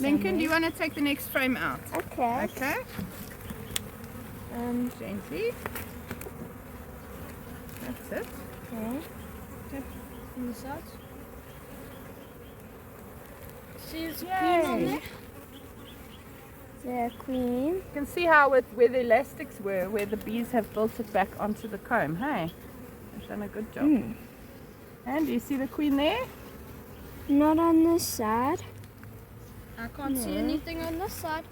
Lincoln, do you want to take the next frame out? Okay. Okay. Gently. That's it. Okay. On the sides. See, there's a Yay. queen on there. The queen. You can see how where the elastics were, where the bees have built it back onto the comb. Hey, they've done a good job. And do you see the queen there? Not on this side. I can't see anything on this side.